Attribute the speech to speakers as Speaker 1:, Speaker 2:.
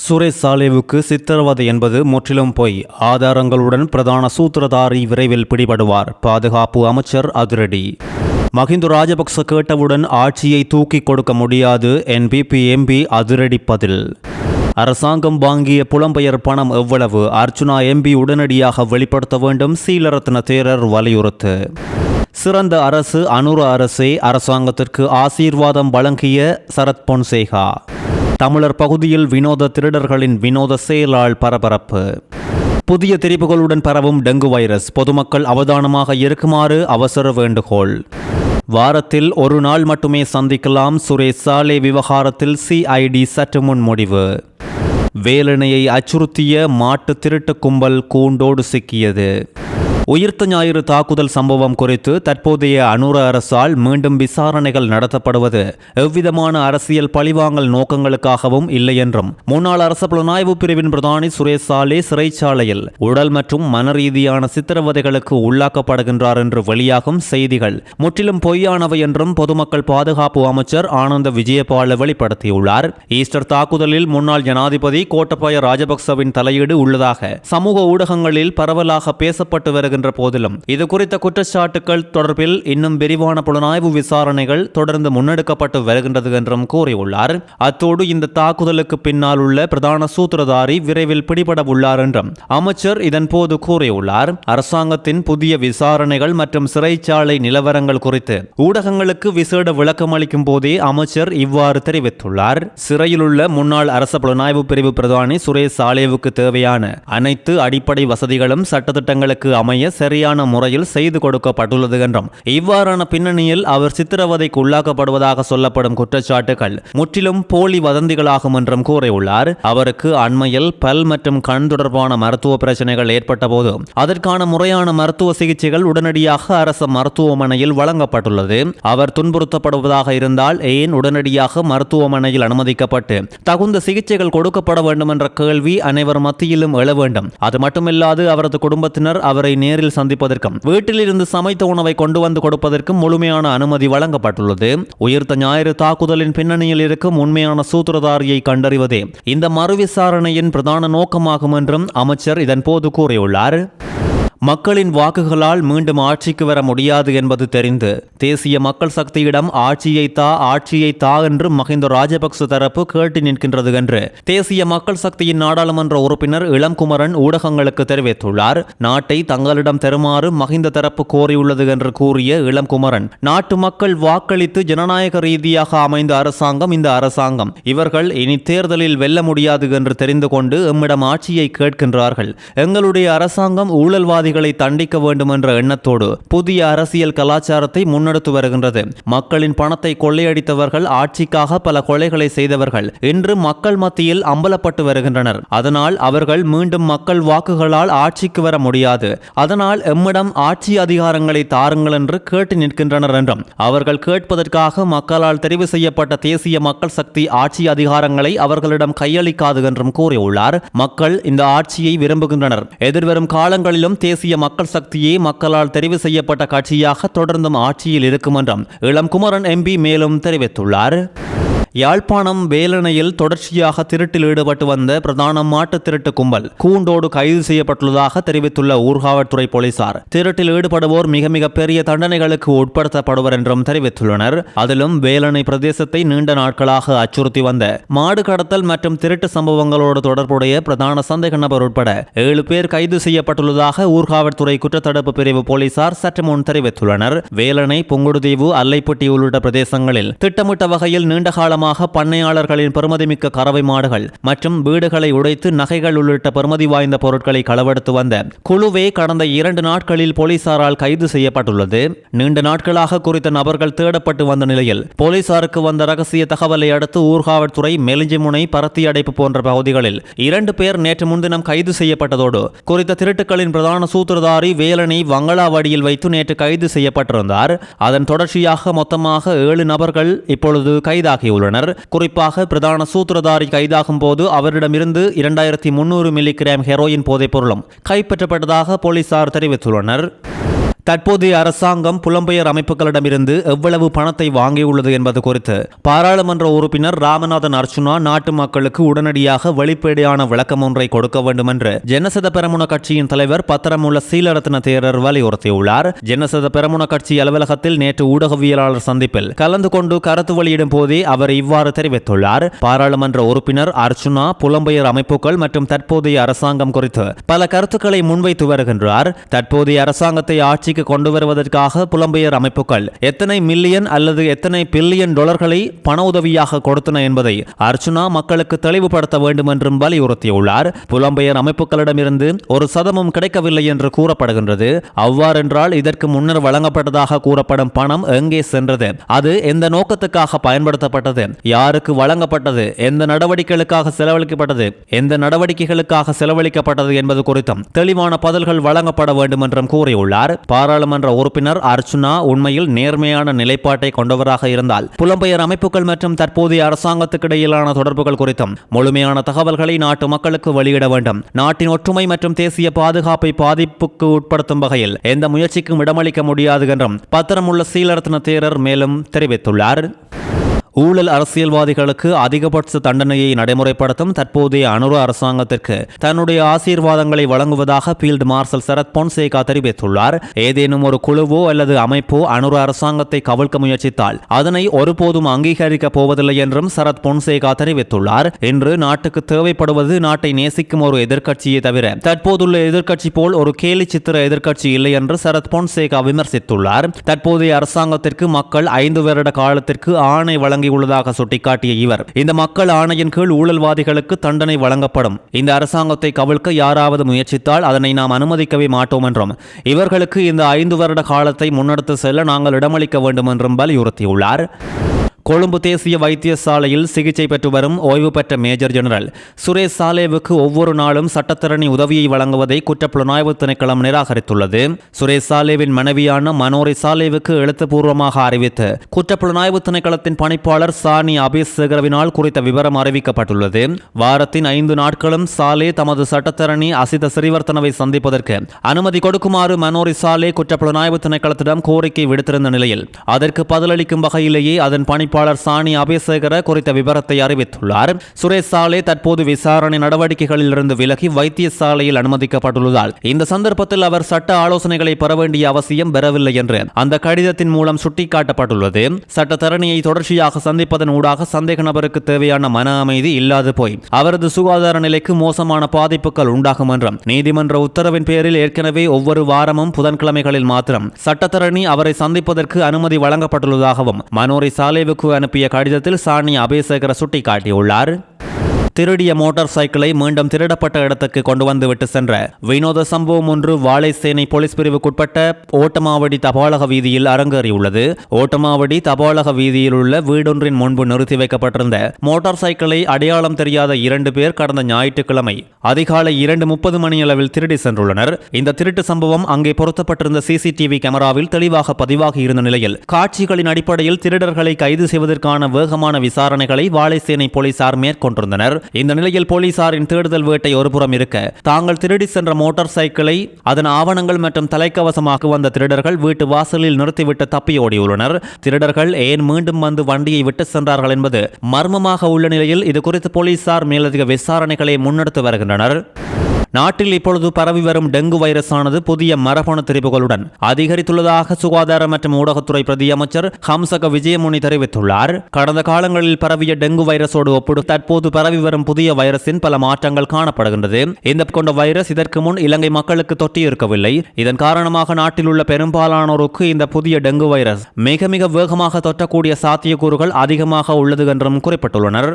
Speaker 1: சுரேஷ் சாலேவுக்கு சித்திரவதை என்பது முற்றிலும் பொய். ஆதாரங்களுடன் பிரதான சூத்திரதாரி விரைவில் பிடிபடுவார். பாதுகாப்பு அமைச்சர் அதிரடி. மஹிந்த ராஜபக்ச கேட்டவுடன் ஆட்சியை தூக்கி கொடுக்க முடியாது. என்பிபி எம்பி அதிரடி பதில். அரசாங்கம் வாங்கிய புலம்பெயர் பணம் எவ்வளவு? அர்ச்சுனா எம்பி உடனடியாக வெளிப்படுத்த வேண்டும். சீலரத்ன தேரர் வலியுறுத்து. சிறந்த அரசு அனுர அரசே, அரசாங்கத்திற்கு ஆசீர்வாதம் வழங்கிய சரத் பொன்சேகா. தமிழர் பகுதியில் வினோத திருடர்களின் வினோத செயலால் பரபரப்பு. புதிய திரிப்புகளுடன் பரவும் டெங்கு வைரஸ், பொதுமக்கள் அவதானமாக இருக்குமாறு அவசர வேண்டுகோள். வாரத்தில் ஒரு நாள் மட்டுமே சந்திக்கலாம். சுரேஷ் சாலே விவகாரத்தில் சிஐடி சற்று முன் முடிவு. வேலணையை அச்சுறுத்திய மாட்டு திருட்டு கும்பல் கூண்டோடு சிக்கியது. உயிர்த்த ஞாயிறு தாக்குதல் சம்பவம் குறித்து தற்போதைய அனுர அரசால் மீண்டும் விசாரணைகள் நடத்தப்படுவது எவ்விதமான அரசியல் பழிவாங்கல் நோக்கங்களுக்காகவும் இல்லை என்றும் முன்னாள் அரச புலனாய்வு பிரிவின் பிரதானி சுரேஷ் சாலே சிறைச்சாலையில் உடல் மற்றும் மனரீதியான சித்திரவதைகளுக்கு உள்ளாக்கப்படுகின்றார் என்று வெளியாகும் செய்திகள் முற்றிலும் பொய்யானவை என்றும் பொதுமக்கள் பாதுகாப்பு அமைச்சர் ஆனந்த விஜயபால வெளிப்படுத்தியுள்ளார். ஈஸ்டர் தாக்குதலில் முன்னாள் ஜனாதிபதி கோட்டபாய ராஜபக்சவின் தலையீடு உள்ளதாக சமூக ஊடகங்களில் பரவலாக பேசப்பட்டு வருகிறது போதிலும் இது குறித்த குற்றச்சாட்டுகள் தொடர்பில் இன்னும் விரிவான புலனாய்வு விசாரணைகள் தொடர்ந்து முன்னெடுக்கப்பட்டு வருகின்றது என்றும் கூறியுள்ளார். அத்தோடு இந்த தாக்குதலுக்கு பின்னால் உள்ள பிரதான சூத்திரதாரி விரைவில் பிடிபட உள்ளார் என்றும் அமைச்சர் இதன் போது கூறியுள்ளார். அரசாங்கத்தின் புதிய விசாரணைகள் மற்றும் சிறைச்சாலை நிலவரங்கள் குறித்து ஊடகங்களுக்கு விசேட விளக்கம் அளிக்கும் போதே அமைச்சர் இவ்வாறு தெரிவித்துள்ளார். சிறையில் உள்ள முன்னாள் அரச புலனாய்வு பிரிவு பிரதானி சுரேஷ் சாலேவுக்கு தேவையான அனைத்து அடிப்படை வசதிகளும் சட்டத்திட்டங்களுக்கு அமைய சரியான முறையில் செய்து கொடுக்கப்பட்டுள்ளது என்றும் இவ்வாறான பின்னணியில் அவர் சித்திரவதைக்கு உள்ளாக்கப்படுவதாக சொல்லப்படும் குற்றச்சாட்டுகள் முற்றிலும் போலி வதந்திகளாகும் என்றும் கூறியுள்ளார். அவருக்கு அண்மையில் பல் மற்றும் கண் தொடர்பான மருத்துவ பிரச்சனைகள் ஏற்பட்ட போது அதற்கான முறையான மருத்துவ சிகிச்சைகள் உடனடியாக அரச மருத்துவமனையில் வழங்கப்பட்டுள்ளது. அவர் துன்புறுத்தப்படுவதாக இருந்தால் ஏன் உடனடியாக மருத்துவமனையில் அனுமதிக்கப்பட்டு தகுந்த சிகிச்சைகள் கொடுக்கப்பட வேண்டும் என்ற கேள்வி அனைவர் மத்தியிலும் எழ வேண்டும். அது மட்டுமில்லாது அவரது குடும்பத்தினர் அவரை நேரில் சந்திப்பதற்கும் வீட்டில் இருந்து சமைத்த உணவை கொண்டு வந்து கொடுப்பதற்கும் முழுமையான அனுமதி வழங்கப்பட்டுள்ளது. உயிர்த்த ஞாயிறு தாக்குதலின் பின்னணியில் இருக்கும் உண்மையான சூத்திரதாரியை கண்டறிவதே இந்த மறு விசாரணையின் பிரதான நோக்கமாகும் என்றும் அமைச்சர் இதன் போது கூறியுள்ளார். மக்களின் வாக்குகளால் மீண்டும் ஆட்சிக்கு வர முடியாது என்பது தெரிந்து தேசிய மக்கள் சக்தியிடம் ஆட்சியை தா என்று மஹிந்த ராஜபக்ச தரப்பு கேட்டு நிற்கின்றது என்று தேசிய மக்கள் சக்தியின் நாடாளுமன்ற உறுப்பினர் இளம்குமரன் ஊடகங்களுக்கு தெரிவித்துள்ளார். நாட்டை தங்களிடம் தருமாறு மஹிந்த தரப்பு கோரியுள்ளது என்று கூறிய இளம்குமரன், நாட்டு மக்கள் வாக்களித்து ஜனநாயக ரீதியாக அமைந்த அரசாங்கம் இந்த அரசாங்கம். இவர்கள் இனி தேர்தலில் வெல்ல முடியாது என்று தெரிந்து கொண்டு எம்மிடம் ஆட்சியை கேட்கின்றார்கள். எங்களுடைய அரசாங்கம் ஊழல்வாதி தண்டிக்க வேண்டும் என்ற எண்ணத்தோடு புதிய அரசியல் கலாச்சாரத்தை முன்னெடுத்து வருகின்றது. மக்களின் பணத்தை கொள்ளையடித்தவர்கள், ஆட்சிக்காக பல கொலைகளை செய்தவர்கள் இன்று மக்கள் மத்தியில் அம்பலப்பட்டு வருகின்றனர். அதனால் அவர்கள் மீண்டும் மக்கள் வாக்குகளால் ஆட்சிக்கு வர முடியாது. அதனால் எம்மிடம் ஆட்சி அதிகாரங்களை தாருங்கள் என்று கேட்டு நிற்கின்றனர் என்றும் அவர்கள் கேட்பதற்காக மக்களால் தெரிவு செய்யப்பட்ட தேசிய மக்கள் சக்தி ஆட்சி அதிகாரங்களை அவர்களிடம் கையளிக்காது என்றும் கூறியுள்ளார். மக்கள் இந்த ஆட்சியை விரும்புகின்றனர். எதிர்வரும் காலங்களிலும் தேசிய மக்கள் சக்தியே மக்களால் தெரிவு செய்யப்பட்ட கட்சியாக தொடர்ந்தும் ஆட்சியில் இருக்கும் என்றும் இளம்குமரன் எம்பி மேலும் தெரிவித்துள்ளார். யாழ்ப்பாணம் வேலணையில் தொடர்ச்சியாக திருட்டில் ஈடுபட்டு வந்த பிரதான மாட்டு திருட்டு கும்பல் கூண்டோடு கைது செய்யப்பட்டுள்ளதாக தெரிவித்துள்ள ஊர்காவல்துறை போலீசார் திருட்டில் ஈடுபடுவோர் மிக மிக பெரிய தண்டனைகளுக்கு உட்படுத்தப்படுவர் என்றும் தெரிவித்துள்ளனர். அதிலும் வேலணை பிரதேசத்தை நீண்ட நாட்களாக அச்சுறுத்தி வந்த மாடு கடத்தல் மற்றும் திருட்டு சம்பவங்களோடு தொடர்புடைய பிரதான சந்தேக நபர் உட்பட 7 பேர் கைது செய்யப்பட்டுள்ளதாக ஊர்காவல்துறை குற்றத்தடுப்பு பிரிவு போலீசார் சற்று முன் தெரிவித்துள்ளனர். வேலணை, புங்குடுதீவு, அல்லைப்பட்டி உள்ளிட்ட பிரதேசங்களில் திட்டமிட்ட வகையில் நீண்டகால பண்ணையாளர்களின் பெறுமதிமிக்க கறவை மாடுகள் மற்றும் வீடுகளை உடைத்து நகைகள் உள்ளிட்ட பெறுமதி வாய்ந்த பொருட்களை களவெடுத்து வந்த குழுவே கடந்த 2 நாட்களில் போலீசாரால் கைது செய்யப்பட்டுள்ளது. நீண்ட நாட்களாக குறித்த நபர்கள் தேடப்பட்டு வந்த நிலையில் போலீசாருக்கு வந்த ரகசிய தகவலை அடுத்து ஊர்காவல்துறை மெலிஞ்சிமுனை, பரத்தி அடைப்பு போன்ற பகுதிகளில் 2 பேர் நேற்று முன்தினம் கைது செய்யப்பட்டதோடு குறித்த திருட்டுக்களின் பிரதான சூத்திரதாரி வேலணை வங்களாவாடியில் வைத்து நேற்று கைது செய்யப்பட்டிருந்தார். அதன் தொடர்ச்சியாக மொத்தமாக 7 நபர்கள் இப்பொழுது கைதாகியுள்ளனர். குறிப்பாக பிரதான சூத்திரதாரி கைதாகும் போது அவரிடமிருந்து 2300 மில்லிகிராம் ஹெரோயின் போதைப் பொருளும் கைப்பற்றப்பட்டதாக போலீசார் தெரிவித்துள்ளனர். தற்போதைய அரசாங்கம் புலம்பெயர் அமைப்புகளிடமிருந்து எவ்வளவு பணத்தை வாங்கியுள்ளது என்பது குறித்து பாராளுமன்ற உறுப்பினர் ராமநாதன் அர்ச்சுனா நாட்டு மக்களுக்கு உடனடியாக வெளிப்படையான விளக்கம் ஒன்றை கொடுக்க வேண்டும் என்று ஜனசத பெரமுன கட்சியின் தலைவர் பத்திரமுள்ள சீலரத்ன தேரர் வலியுறுத்தியுள்ளார். ஜனசத பெரமுன கட்சி அலுவலகத்தில் நேற்று ஊடகவியலாளர் சந்திப்பில் கலந்து கொண்டு கருத்து வெளியிடும் போதே அவர் இவ்வாறு தெரிவித்துள்ளார். பாராளுமன்ற உறுப்பினர் அர்ச்சுனா புலம்பெயர் அமைப்புகள் மற்றும் தற்போதைய அரசாங்கம் குறித்து பல கருத்துக்களை முன்வைத்து வருகின்றார். தற்போதைய அரசாங்கத்தை ஆட்சி கொண்டு வருவதற்காக புலம்பெயர் அமைப்புகள் எத்தனை மில்லியன் அல்லது எத்தனை பில்லியன் டாலர்களை பண உதவியாக கொடுத்தன என்பதை அர்ச்சுனா மக்களுக்கு தெளிவுபடுத்த வேண்டும் என்றும் வலியுறுத்தியுள்ளார். புலம்பெயர் அமைப்புகளிடமிருந்து ஒரு சதமும் கிடைக்கவில்லை என்று கூறப்படுகின்றது. அவ்வாறென்றால் இதற்கு முன்னர் வழங்கப்பட்டதாக கூறப்படும் பணம் எங்கே சென்றது, அது எந்த நோக்கத்துக்காக பயன்படுத்தப்பட்டது, யாருக்கு வழங்கப்பட்டது, எந்த நடவடிக்கைகளுக்காக செலவழிக்கப்பட்டது, எந்த நடவடிக்கைகளுக்காக செலவழிக்கப்பட்டது என்பது குறித்தும் தெளிவான பதில்கள் வழங்கப்பட வேண்டும் என்றும் கூறியுள்ளார். பாராளுமன்ற உறுப்பினர் அர்ச்சுனா உண்மையில் நேர்மையான நிலைப்பாட்டை கொண்டவராக இருந்தால் புலம்பெயர் அமைப்புகள் மற்றும் தற்போதைய அரசாங்கத்துக்கு இடையிலான தொடர்புகள் குறித்தும் முழுமையான தகவல்களை நாட்டு மக்களுக்கு வெளியிட வேண்டும். நாட்டின் ஒற்றுமை மற்றும் தேசிய பாதுகாப்பை பாதிப்புக்கு உட்படுத்தும் வகையில் எந்த முயற்சிக்கும் இடமளிக்க முடியாது என்றும் பத்திரமுள்ள சீலரத்ன தேரர் மேலும் தெரிவித்துள்ளார். ஊழல் அரசியல்வாதிகளுக்கு அதிகபட்ச தண்டனையை நடைமுறைப்படுத்தும் தற்போதைய அனுர அரசாங்கத்திற்கு தன்னுடைய ஆசீர்வாதங்களை வழங்குவதாக பீல்ட் மார்ஷல் சரத் பொன்சேகா தெரிவித்துள்ளார். ஏதேனும் ஒரு குழுவோ அல்லது அமைப்போ அனுர அரசாங்கத்தை கவிழ்க்க முயற்சித்தால் அதனை ஒருபோதும் அங்கீகரிக்கப் போவதில்லை என்றும் சரத் பொன்சேகா தெரிவித்துள்ளார். இன்று நாட்டுக்கு தேவைப்படுவது நாட்டை நேசிக்கும் ஒரு எதிர்க்கட்சியை தவிர தற்போதுள்ள எதிர்க்கட்சி போல் ஒரு கேலி சித்திர எதிர்க்கட்சி இல்லை என்று சரத் பொன்சேகா விமர்சித்துள்ளார். தற்போதைய அரசாங்கத்திற்கு மக்கள் 5 வருட காலத்திற்கு ஆணை வழங்க உள்ளதாக சுட்டிக்காட்டிய இவர், இந்த மக்கள் ஆணையின் கீழ் ஊழல்வாதிகளுக்கு தண்டனை வழங்கப்படும். இந்த அரசாங்கத்தை கவிழ்க்க யாராவது முயற்சித்தால் அதனை நாம் அனுமதிக்கவே மாட்டோம் என்றும் இவர்களுக்கு இந்த 5 வருட காலத்தை முன்னெடுத்து செல்ல நாங்கள் இடமளிக்க வேண்டும் என்றும் வலியுறுத்தியுள்ளார். கொழும்பு தேசிய வைத்தியசாலையில் சிகிச்சை பெற்று வரும் ஓய்வு பெற்ற மேஜர் ஜெனரல் சுரேஷ் சாலேவுக்கு ஒவ்வொரு நாளும் சட்டத்தரணி உதவியை வழங்குவதை குற்றப்புலனாய்வு திணைக்களம் நிராகரித்துள்ளது. சுரேஷ் சாலேவின் மனைவியான மனோரி சாலேவுக்கு எழுத்துப்பூர்வமாக அறிவித்து குற்றப்புலனாய்வு திணைக்களத்தின் பணிப்பாளர் சானி அபிஷேகரவினால் குறித்த விவரம் அறிவிக்கப்பட்டுள்ளது. வாரத்தின் 5 நாட்களும் சாலே தமது சட்டத்தரணி அசித சிறிவர்த்தனவை சந்திப்பதற்கு அனுமதி கொடுக்குமாறு மனோரி சாலே குற்றப்புலனாய்வு திணைக்களத்திடம் கோரிக்கை விடுத்திருந்த நிலையில் அதற்கு பதிலளிக்கும் வகையிலேயே அதன் பணி சானி அபிஷேகர குறித்த விவரத்தை அறிவித்துள்ளார். சுரேஷ் சாலே தற்போது விசாரணை நடவடிக்கைகளில் இருந்து விலகி வைத்தியசாலையில் அனுமதிக்கப்பட்டுள்ளதால் இந்த சந்தர்ப்பத்தில் அவர் சட்ட ஆலோசனைகளை பெற வேண்டிய அவசியம் பெறவில்லை என்று அந்த கடிதத்தின் மூலம் சுட்டிக்காட்டப்பட்டுள்ளது. சட்டத்தரணியை தொடர்ச்சியாக சந்திப்பதன் ஊடாக சந்தேக நபருக்கு தேவையான மன அமைதி இல்லாது போய் அவரது சுகாதார நிலைக்கு மோசமான பாதிப்புகள் உண்டாகும் என்றும் நீதிமன்ற உத்தரவின் பேரில் ஏற்கனவே ஒவ்வொரு வாரமும் புதன்கிழமைகளில் மாத்திரம் சட்டத்தரணி அவரை சந்திப்பதற்கு அனுமதி வழங்கப்பட்டுள்ளதாகவும் மனோரி சாலேவுக்கு அனுப்பிய கடிதத்தில் சானி அபிஷேகர சுட்டிக்காட்டியுள்ளார். திருடிய மோட்டார் சைக்கிளை மீண்டும் திருடப்பட்ட இடத்துக்கு கொண்டு வந்து விட்டு சென்ற வினோத சம்பவம் ஒன்று வாழைச்சேனை போலீஸ் பிரிவுக்குட்பட்ட ஓட்டமாவடி தபாலக வீதியில் அரங்கேறியுள்ளது. ஓட்டமாவடி தபாலக வீதியில் உள்ள வீடொன்றின் முன்பு நிறுத்தி வைக்கப்பட்டிருந்த மோட்டார் சைக்கிளை அடையாளம் தெரியாத 2 பேர் கடந்த ஞாயிற்றுக்கிழமை அதிகாலை 2:30 மணியளவில் திருடி சென்றுள்ளனர். இந்த திருட்டு சம்பவம் அங்கே பொருத்தப்பட்டிருந்த சிசிடிவி கேமராவில் தெளிவாக பதிவாகி இருந்த நிலையில் காட்சிகளின் அடிப்படையில் திருடர்களை கைது செய்வதற்கான வேகமான விசாரணைகளை வாழைச்சேனை போலீசார் மேற்கொண்டிருந்தனர். இந்த நிலையில் போலீசாரின் தேடுதல் வேட்டை ஒருபுறம் இருக்க தாங்கள் திருடி சென்ற மோட்டார் சைக்கிளை அதன் ஆவணங்கள் மற்றும் தலைக்கவசமாக வந்த திருடர்கள் வீட்டு வாசலில் நிறுத்திவிட்டு தப்பியோடியுள்ளனர். திருடர்கள் ஏன் மீண்டும் வந்து வண்டியை விட்டு சென்றார்கள் என்பது மர்மமாக உள்ள நிலையில் இது குறித்து போலீசார் மேலதிக விசாரணைகளை முன்னெடுத்து வருகின்றனர். நாட்டில் இப்பொழுது பரவி வரும் டெங்கு வைரஸானது புதிய மரபணு திரிபுகளுடன் அதிகரித்துள்ளதாக சுகாதார மற்றும் ஊடகத்துறை பிரதி அமைச்சர் ஹம்சக விஜயமுனி தெரிவித்துள்ளார். கடந்த காலங்களில் பரவிய டெங்கு வைரஸோடு ஒப்பிடும் தற்போது பரவி வரும் புதிய வைரஸின் பல மாற்றங்கள் காணப்படுகின்றது. இந்த கொண்ட வைரஸ் இதற்கு முன் இலங்கை மக்களுக்கு தொற்றியிருக்கவில்லை. இதன் காரணமாக நாட்டில் உள்ள பெரும்பாலானோருக்கு இந்த புதிய டெங்கு வைரஸ் மிக மிக வேகமாக தொற்றக்கூடிய சாத்தியக்கூறுகள் அதிகமாக உள்ளது என்றும் குறிப்பிட்டுள்ளனர்.